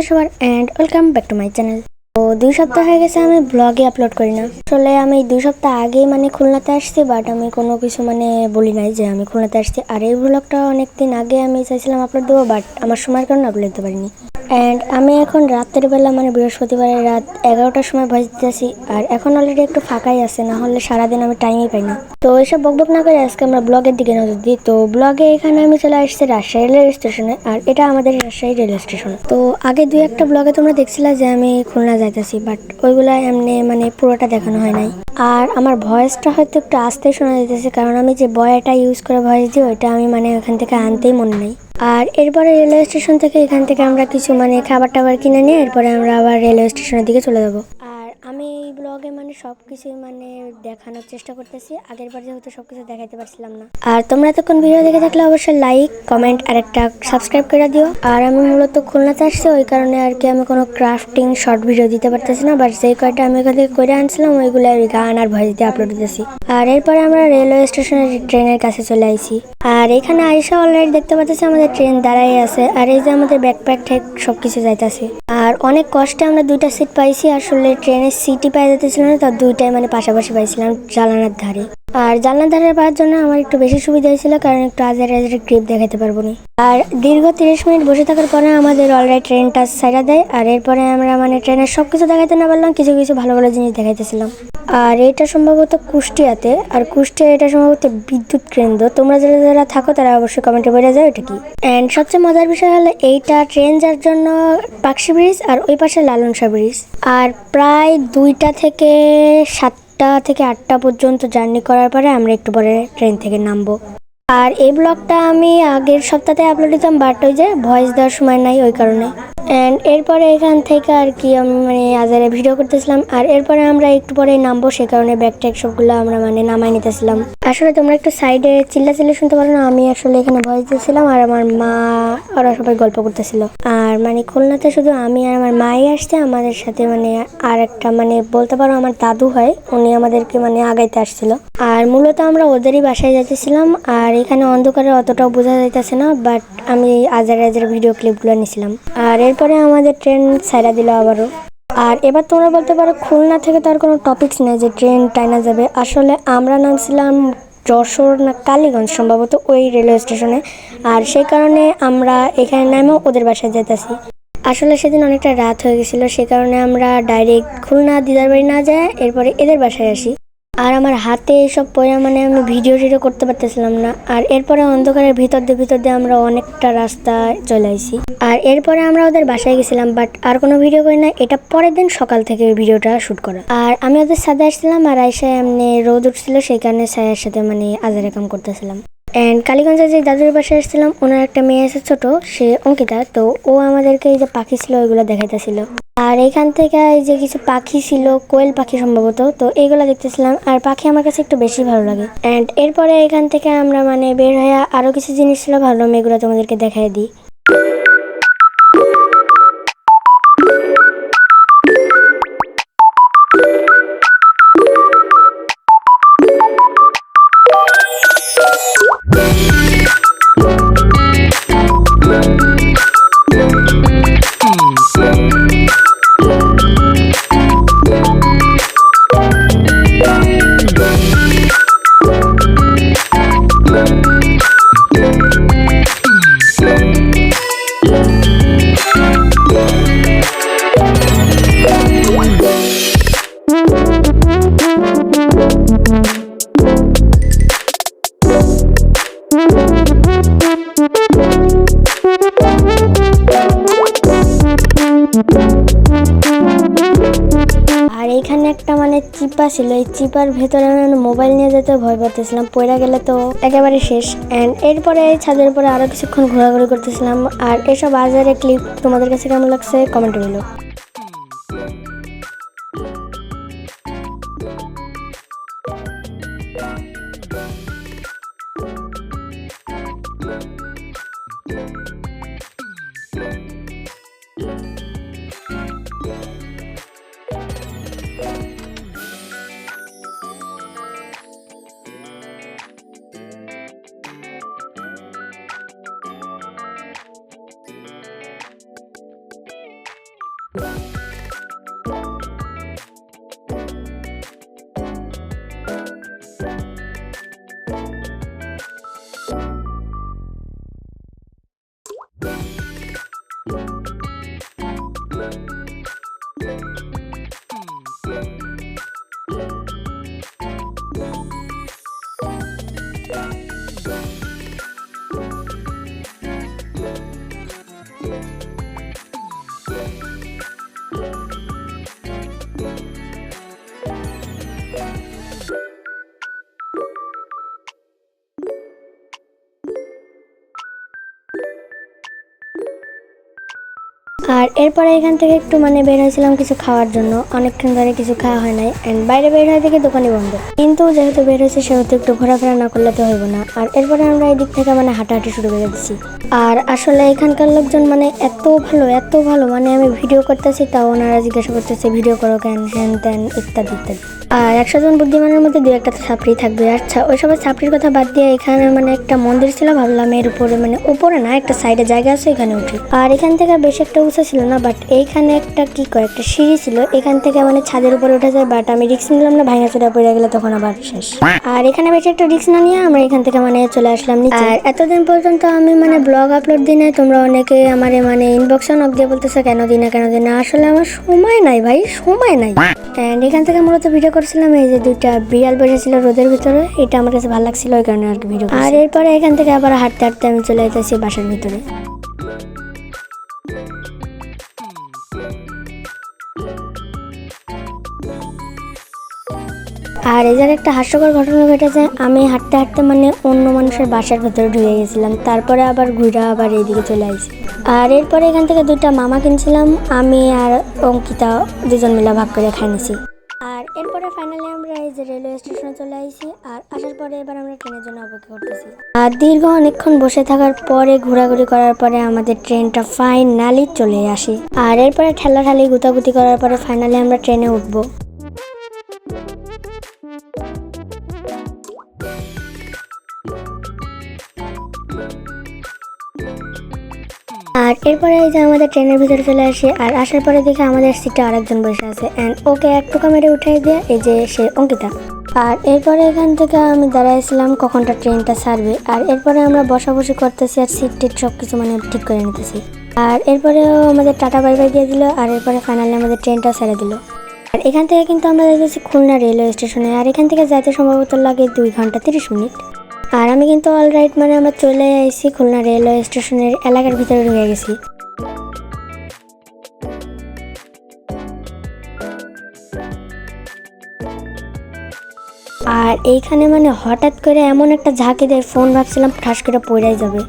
সবার and welcome back to my channel. তো 2 সপ্তাহ হয়ে গেছে আমি ব্লগে আপলোড করি না। আসলে আমি 2 সপ্তাহ আগেই খুলনাতে আসছি, বাট আমি কোনো কিছু বলি নাই যে আমি খুলনাতে আসছি। আর এই ব্লগটা অনেকদিন আগে আমি চাইছিলাম আপলোড দেবো, বাট আমার সময়ের কারণে আপলোড দিতে পারিনি। অ্যান্ড আমি এখন রাতের বেলা বৃহস্পতিবারের রাত 11টার সময় ভয়েস দিতেছি। আর এখন অলরেডি একটু ফাঁকাই আছে, না হলে সারাদিন আমি টাইমই পাই না। তো এসব বকবক না করে আজকে আমরা ব্লগের দিকে নজর দিই। তো ব্লগে এখানে আমি চলে আসছি রাজশাহী রেল স্টেশনে, আর এটা আমাদের রাজশাহী রেল স্টেশন। তো আগে 2-1টা ব্লগে তোমরা দেখছিলা যে আমি খুলনা যাইতেছি, বাট ওইগুলা এমনি পুরোটা দেখানো হয় নাই। আর আমার ভয়েসটা হয়তো একটু আস্তেই শোনা যেতেছে, কারণ আমি যে বয়াটা ইউজ করে ভয়েস দিই ওইটা আমি ওখান থেকে আনতেই মনে নেই। আর এরপরে রেলওয়ে স্টেশন থেকে এখান থেকে আমরা কিছু খাবার টাবার কিনে নিয়ে এরপরে আমরা আবার রেলওয়ে স্টেশনের দিকে চলে যাব। আর আমি এই ব্লগে সবকিছু দেখানোর চেষ্টা করতেছি। আগের বার যেহেতু সবকিছু দেখাইতে পারছিলাম না। আর তোমরা এতক্ষণ ভিডিও দেখে থাকলে অবশ্যই লাইক, কমেন্ট আর একটা সাবস্ক্রাইব করে দিও। আর আমি মূলত খুলনাতে আসছি, ওই কারণে আর কি আমি কোনো ক্রাফটিং শর্ট ভিডিও দিতে পারতেছি না, বাট যেই কয়টা আমি এখান থেকে করে আনছিলাম ওইগুলো গান আর ভয়েস দিয়ে আপলোড দিতেছি। আর এরপরে আমরা রেলওয়ে স্টেশনের ট্রেনের কাছে চলে আইছি। আর এখানে আইসা অলরেডি দেখতে পাচ্ছি আমাদের ট্রেন দাঁড়াই আছে, আর এই যে আমাদের ব্যাকপ্যাক ঠেক সবকিছু যাইতেছে। আর অনেক কষ্টে আমরা 2টা সিট পাইছি। আসলে ট্রেনের সিটই পাই যেতেছিল না, তার 2টাই পাশাপাশি পাইছিলাম জানালার ধারে। আর জানলার ধারে পাওয়ার জন্য আমার একটু বেশি সুবিধা হয়েছিল, কারণ একটু আজের গ্রিপ দেখাতে পারবো না। আর দীর্ঘ 30 মিনিট বসে থাকার পরে আমাদের অলরেডি ট্রেনটা ছাইড়া দেয়। আর এরপরে আমরা ট্রেনের সবকিছু দেখাইতে না পারলাম, কিছু কিছু ভালো ভালো জিনিস দেখাইতেছিলাম। আর এটা সম্ভবত কুষ্টিয়াতে, আর কুষ্টিয়া এটা সম্ভবত বিদ্যুৎ কেন্দ্র। তোমরা যারা যারা থাকো তারা অবশ্যই কমেন্টে বলে যাও এটা কি। এন্ড সবচেয়ে মজার বিষয় হলো এইটা ট্রেন যার জন্য পাকশি ব্রিজ, আর ওই পাশে লালন শাহ ব্রিজ। আর প্রায় 2টা থেকে 7টা থেকে 8টা পর্যন্ত জার্নি করার পরে আমরা একটু পরে ট্রেন থেকে নামবো। আর এই ব্লগটা আমি আগের সপ্তাহে আপলোড দিতাম, বাট ওই যে ভয়েস দেওয়ার সময় নাই ওই কারণে। অ্যান্ড এরপরে এখান থেকে আর কি আমি আজারে ভিডিও করতেছিলাম। আর এরপরে আমরা একটু পরে নামবো, সে কারণে ব্যাগ ট্যাগ সবগুলো আমরা নামাই নিতেছিলাম। আসলে তোমরা একটু সাইডে চিল্লাচিল্লি শুনতে পারো না, আমি আসলে এখানে ভয়েস দিয়েছিলাম আর আমার মা ওরা সবাই গল্প করতেছিল। আর খুলনাতে শুধু আমি আর আমার মাই আসছে, আমাদের সাথে আর একটা বলতে পারো আমার দাদু হয়, উনি আমাদেরকে আগাইতে আসছিল। আর মূলত আমরা ওদেরই বাসায় যাইতেছিলাম। আর এখানে অন্ধকারে অতটাও বোঝা যাইতেছে না, বাট আমি আজার ভিডিও ক্লিপগুলো নিছিলাম। আর এরপরে আমাদের ট্রেন ছাইড়া দিল আবারও। আর এবার তোমরা বলতে পারো খুলনা থেকে তো আর কোনো টপিকস নেই যে ট্রেন টাইনা যাবে। আসলে আমরা নামছিলাম যশোর না কালীগঞ্জ সম্ভবত ওই রেলওয়ে স্টেশনে। আর সেই কারণে আমরা এখানে নামেও ওদের বাসায় যেতেছি। আসলে সেদিন অনেকটা রাত হয়ে গেছিলো, সে কারণে আমরা ডাইরেক্ট খুলনা দিদার বাড়ি না যায় এরপরে এদের বাসায় আসি। আর আমার হাতে এইসব পরে আমি ভিডিও টিডিও করতে পারতেছিলাম না। আর এরপরে অন্ধকারের ভিতর দিয়ে আমরা অনেকটা রাস্তা চলে আসি। আর এরপরে আমরা ওদের বাসায় গেছিলাম, বাট আর কোনো ভিডিও করি না। এটা পরের দিন সকাল থেকে ভিডিওটা শুট করা। আর আমি ওদের সাথে আসছিলাম, আর আইসা রোদ উঠছিল, সেই কারণে ছায়ার সাথে আজারে কাম করতেছিলাম। অ্যান্ড কালীগঞ্জে যে দাদুর বাসায় এসেছিলাম, ওনার একটা মেয়ে আছে ছোট, সে অঙ্কিতা। তো ও আমাদেরকে এই যে পাখি ছিল ওইগুলো দেখাইতেছিল। আর এখান থেকে এই যে কিছু পাখি ছিল, কোয়েল পাখি সম্ভবত, তো এইগুলো দেখতেছিলাম। আর পাখি আমার কাছে একটু বেশি ভালো লাগে। অ্যান্ড এরপরে এখান থেকে আমরা বের হয়ে আরো কিছু জিনিস ছিল, ভালো এগুলো তোমাদেরকে দেখাই দিই। আর এইখানে একটা চিপা ছিল, এই চিপার ভেতরে আমি মোবাইল নিয়ে যেতে ভয় পাচ্ছিলাম, পড়ে গেলে তো একেবারে শেষ। অ্যান্ড এরপরে ছাদের উপরে আরো কিছুক্ষণ ঘোরাঘুরি করতেছিলাম। আর এসব বাজারে ক্লিপ তোমাদের কাছে কেমন লাগছে কমেন্টে বলো। আর এরপরে এখান থেকে একটু মানে বের হয়েছিলাম কিছু খাওয়ার জন্য, অনেকক্ষণ ধরে কিছু খাওয়া হয় নাই এন্ড বাইরে বের হয়ে থেকে দোকানই বন্ধ, কিন্তু যেহেতু বের হয়েছে সেহেতু একটু ঘোরাফেরা না করলে তো হইব না। আর এরপরে আমরা এই দিক থেকে মানে হাঁটাহাঁটি শুরু করে দিচ্ছি। আর আসলে এখানকার লোকজন মানে এত ভালো মানে আমি ভিডিও করতেছি তাও ওনারা জিজ্ঞাসা করতেছে ভিডিও করো কেন, হ্যান ত্যান ইত্যাদি ইত্যাদি। আর 100 জন বুদ্ধিমানের মধ্যে 2-1টা তো ছাপড়ি থাকবে। আচ্ছা ওই সব ছাপড়ির কথা বাদ দিয়ে এখানে মানে একটা মন্দির ছিল, ভাবলাম এর উপরে মানে উপরে না একটা সাইডে জায়গা আছে এখানে উঠি। আর এখান থেকে বেশ একটা উঁচু ছিল না, বাট এইখানে একটা কি কয় একটা সিঁড়ি ছিল, এখান থেকে মানে ছাদের উপরে উঠে যায়, বাট আমি রিস্ক নিলাম না, ভাঙা চোরা পড়ে গেলে তখন আবার শেষ। আর এখানে বেশ একটা রিস্ক না নিয়ে আমরা এখান থেকে মানে চলে আসলাম নিচে। আর এতদিন পর্যন্ত আমি মানে ব্লগ আপলোড দিই নাই, তোমরা অনেকে আমার মানে ইনবক্সে নক দিয়ে বলতেছে কেন দিই না, আসলে আমার সময় নাই ভাই, সময় নাই। এন্ড এখান থেকে মূলত ভিডিও করছিলাম এই যে 2টা বিড়াল বসেছিল রোদের ভিতরে, এটা আমার কাছে ভালো লাগছিল ওই কারণে আর কি ভিডিও। আর এরপরে এখান থেকে আবার হাঁটতে হাঁটতে আমি চলে যেতেছি বাসার ভিতরে। আর এই জায়গায় একটা হাস্যকর ঘটনা ঘটেছে, আমি হাঁটতে হাঁটতে মানে অন্য মানুষের বাসার ভেতরে ঢুকে গেছিলাম, তারপরে আবার ঘুরে আবার এইদিকে চলে আসি। আর এরপরে এখান থেকে 2টা মামা কিনছিলাম, আমি আর অঙ্কিতা 2জন মিলে ভাগ করে খাই নিছি। আর এরপরে ফাইনালি আমরা এই যে রেলওয়ে স্টেশনে চলে আসি। আর আসার পরে এবার আমরা ট্রেনের জন্য অপেক্ষা করতেছি। আর দীর্ঘ অনেকক্ষণ বসে থাকার পরে ঘোরাঘুরি করার পরে আমাদের ট্রেনটা ফাইনালি চলে আসি। আর এরপরে ঠেলাঠালি গুতাগুতি করার পরে ফাইনালি আমরা ট্রেনে উঠবো। আর এরপরে এই যে আমাদের ট্রেনের ভিতরে চলে আসি। আর আসার পরে দেখে আমাদের সিটে আরেকজন বসে আছে এন্ড ওকে এক টোকা মেরে উঠাই দিয়ে এই যে সে অঙ্কিতা। আর এরপরে এখান থেকে আমি দাঁড়াইছিলাম কখনটা ট্রেনটা ছাড়বে। আর এরপরে আমরা বসাবসি করতেছি আর সিট টিট সব কিছু মানে ঠিক করে নিতেছি। আর এরপরেও আমাদের টাটা বাই বাই দিয়ে দিল। আর এরপরে ফাইনালি আমাদের ট্রেনটা ছেড়ে দিল। আর এখান থেকে কিন্তু আমরা যাইতেছি খুলনা রেলওয়ে স্টেশনে। আর এখান থেকে যাইতে সম্ভবত লাগে 2 ঘন্টা 30 মিনিট। আর আমি কিন্তু অলরাইট মানে আমরা চলে আসছি খুলনা রেলওয়ে স্টেশনের এলাকার ভিতরে ঢুকে গেছি। আর এইখানে মানে হঠাৎ করে এমন একটা ঝাঁকি দেয়, ফোন ভাবছিলাম ঠাস করে পড়াই যাবে।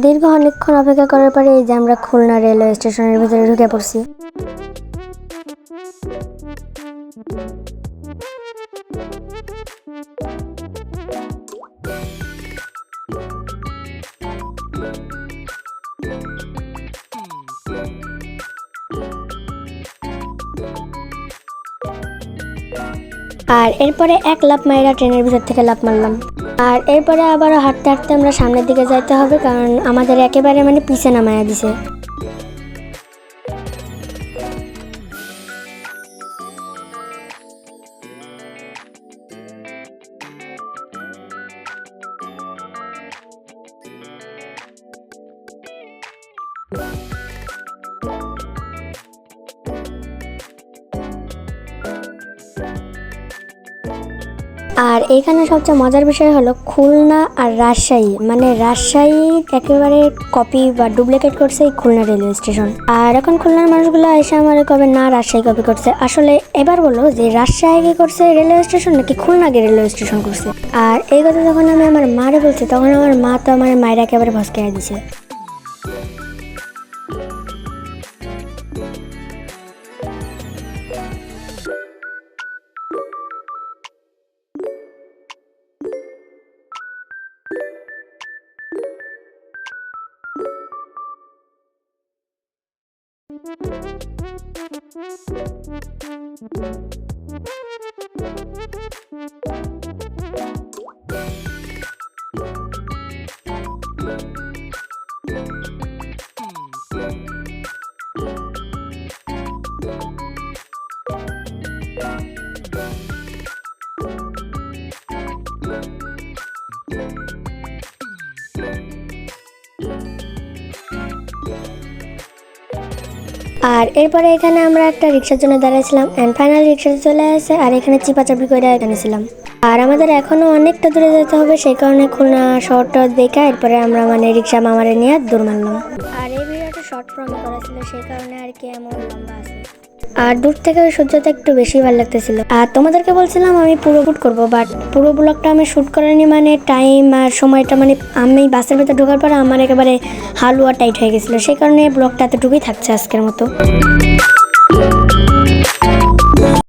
দীর্ঘ অনেকক্ষণ অপেক্ষা করার পরে এই যে আমরা খুলনা রেলওয়ে স্টেশনের ভিতরে ঢুকে পড়ছি। আর এরপরে এক লাফ মাইরা ট্রেনের ভিতর থেকে লাফ মারলাম। আর এরপরে আবার হাঁটতে হাঁটতে আমরা সামনের দিকে যাইতে হবে, কারণ আমাদের একেবারে মানে পিছে নামায়া দিছে। আর এখানে সবচেয়ে মজার বিষয় হলো খুলনা আর রাজশাহী, মানে রাজশাহী একেবারে কপি বা ডুপ্লিকেট করছে এই খুলনা রেলওয়ে স্টেশন। আর এখন খুলনার মানুষগুলো এসে আমার কবে না রাজশাহী কপি করছে। আসলে এবার বলো যে রাজশাহী কি করছে রেলওয়ে স্টেশন নাকি খুলনাকে রেলওয়ে স্টেশন করছে। আর এই কথা যখন আমি আমার মারে বলছি তখন আমার মা তো আমার মায়ের একেবারে ভসকাইয়া দিছে। আর এরপরে এখানে আমরা একটা রিক্সার জন্য দাঁড়াইছিলাম এন্ড ফাইনালি রিক্সাটা চলে আসে আর এখানে চিপাচাপি করে এখানে ছিলাম। আর আমাদের এখনো অনেকটা দূরে যেতে হবে, সেই কারণে খুলনা শহরটা দেখা এরপরে আমরা মানে রিক্সা মামারে নিয়ে দৌড় মারলাম। আর এই ভিডিওটা শর্ট ফর্মে করা ছিল, সেই কারণে আর কি এমন লম্বা আছে। আর দূর থেকে ওই সূর্যটা একটু বেশি ভালো লাগতেছিল। আর তোমাদেরকে বলছিলাম আমি পুরো শুট করবো, বাট পুরো ব্লগটা আমি শুট করিনি, মানে টাইম আর সময়টা মানে আমি বাসের ভেতর ঢোকার পরে আমার একেবারে হালুয়া টাইট হয়ে গেছিলো, সেই কারণে ব্লগটা এতটুকুই থাকছে আজকের মতো।